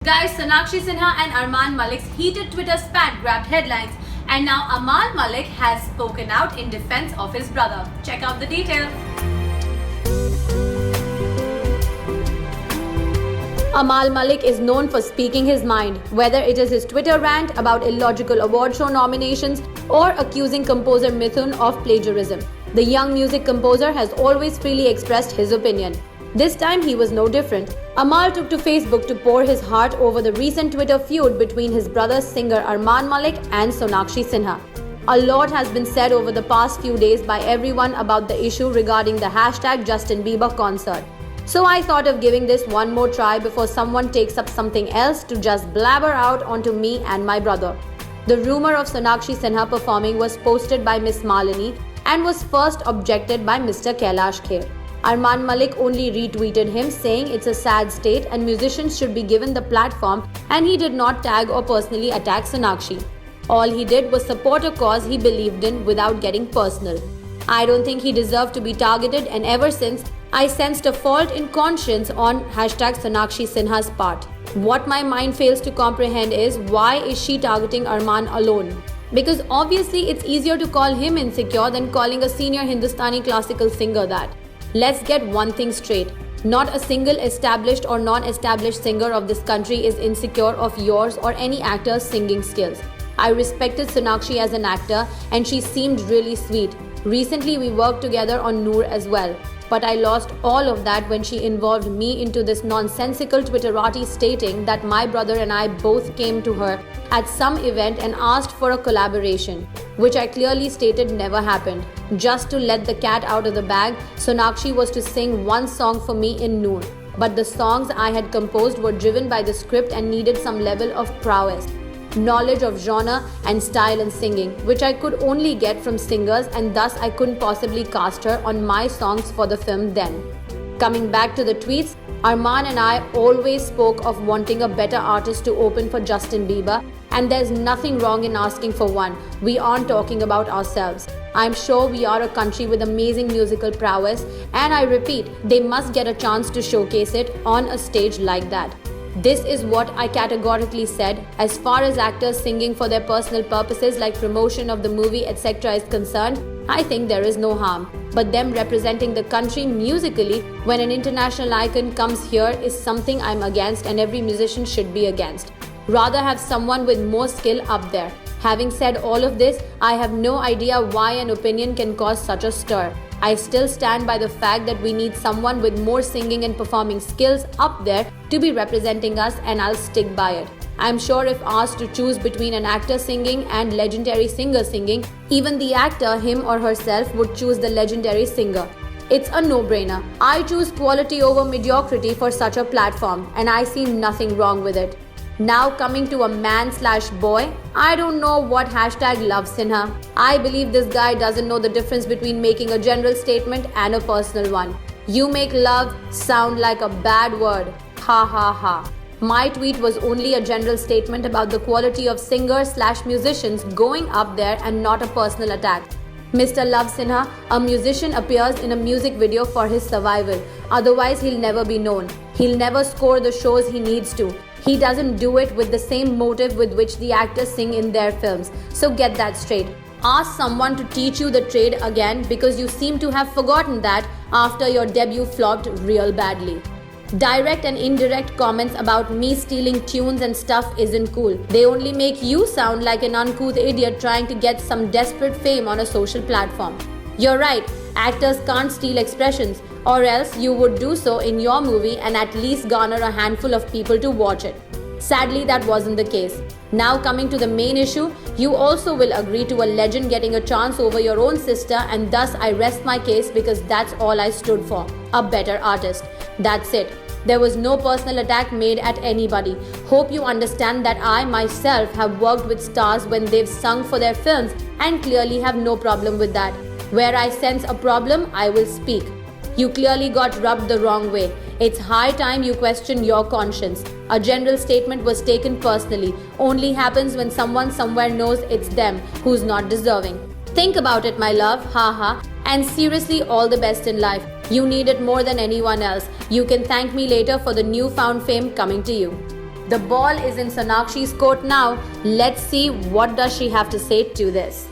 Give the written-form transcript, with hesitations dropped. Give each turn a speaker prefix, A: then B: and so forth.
A: Guys, Sonakshi Sinha and Armaan Malik's heated Twitter spat grabbed headlines, and now Amal Malik has spoken out in defense of his brother. Check out the details. Amal Malik is known for speaking his mind, whether it is his Twitter rant about illogical award show nominations or accusing composer Mithun of plagiarism. The young music composer has always freely expressed his opinion. This time he was no different. Amal took to Facebook to pour his heart over the recent Twitter feud between his brother singer Armaan Malik and Sonakshi Sinha. A lot has been said over the past few days by everyone about the issue regarding the hashtag Justin Bieber concert. So I thought of giving this one more try before someone takes up something else to just blabber out onto me and my brother. The rumor of Sonakshi Sinha performing was posted by Miss Malini and was first objected by Mr. Kailash Kher. Armaan Malik only retweeted him saying it's a sad state and musicians should be given the platform, and he did not tag or personally attack Sonakshi. All he did was support a cause he believed in without getting personal. I don't think he deserved to be targeted, and ever since I sensed a fault in conscience on hashtag Sonakshi Sinha's part. What my mind fails to comprehend is why is she targeting Armaan alone? Because obviously it's easier to call him insecure than calling a senior Hindustani classical singer that. Let's get one thing straight. Not a single established or non-established singer of this country is insecure of yours or any actor's singing skills. I respected Sonakshi as an actor and she seemed really sweet. Recently we worked together on Noor as well. But I lost all of that when she involved me into this nonsensical Twitterati stating that my brother and I both came to her at some event and asked for a collaboration, which I clearly stated never happened. Just to let the cat out of the bag, Sonakshi was to sing one song for me in Noor. But the songs I had composed were driven by the script and needed some level of prowess, knowledge of genre and style in singing, which I could only get from singers, and thus I couldn't possibly cast her on my songs for the film then. Coming back to the tweets, Armaan and I always spoke of wanting a better artist to open for Justin Bieber, and there's nothing wrong in asking for one. We aren't talking about ourselves. I'm sure we are a country with amazing musical prowess, and I repeat, they must get a chance to showcase it on a stage like that. This is what I categorically said. As far as actors singing for their personal purposes like promotion of the movie etc. is concerned, I think there is no harm. But them representing the country musically when an international icon comes here is something I'm against, and every musician should be against. Rather have someone with more skill up there. Having said all of this, I have no idea why an opinion can cause such a stir. I still stand by the fact that we need someone with more singing and performing skills up there to be representing us, and I'll stick by it. I'm sure if asked to choose between an actor singing and legendary singer singing, even the actor, him or herself, would choose the legendary singer. It's a no-brainer. I choose quality over mediocrity for such a platform, and I see nothing wrong with it. Now coming to a man/boy, I don't know what hashtag loves Sinha. I believe this guy doesn't know the difference between making a general statement and a personal one. You make love sound like a bad word. Ha ha ha. My tweet was only a general statement about the quality of singers/musicians going up there and not a personal attack. Mr. Love Sinha, a musician, appears in a music video for his survival. Otherwise, he'll never be known. He'll never score the shows he needs to. He doesn't do it with the same motive with which the actors sing in their films. So get that straight. Ask someone to teach you the trade again, because you seem to have forgotten that after your debut flopped real badly. Direct and indirect comments about me stealing tunes and stuff isn't cool. They only make you sound like an uncouth idiot trying to get some desperate fame on a social platform. You're right, actors can't steal expressions, or else you would do so in your movie and at least garner a handful of people to watch it. Sadly, that wasn't the case. Now coming to the main issue, you also will agree to a legend getting a chance over your own sister, and thus I rest my case because that's all I stood for. A better artist. That's it. There was no personal attack made at anybody. Hope you understand that I myself have worked with stars when they've sung for their films and clearly have no problem with that. Where I sense a problem, I will speak. You clearly got rubbed the wrong way. It's high time you question your conscience. A general statement was taken personally. Only happens when someone somewhere knows it's them who's not deserving. Think about it, my love, haha, and seriously, all the best in life. You need it more than anyone else. You can thank me later for the newfound fame coming to you. The ball is in Sonakshi's court now. Let's see what does she have to say to this.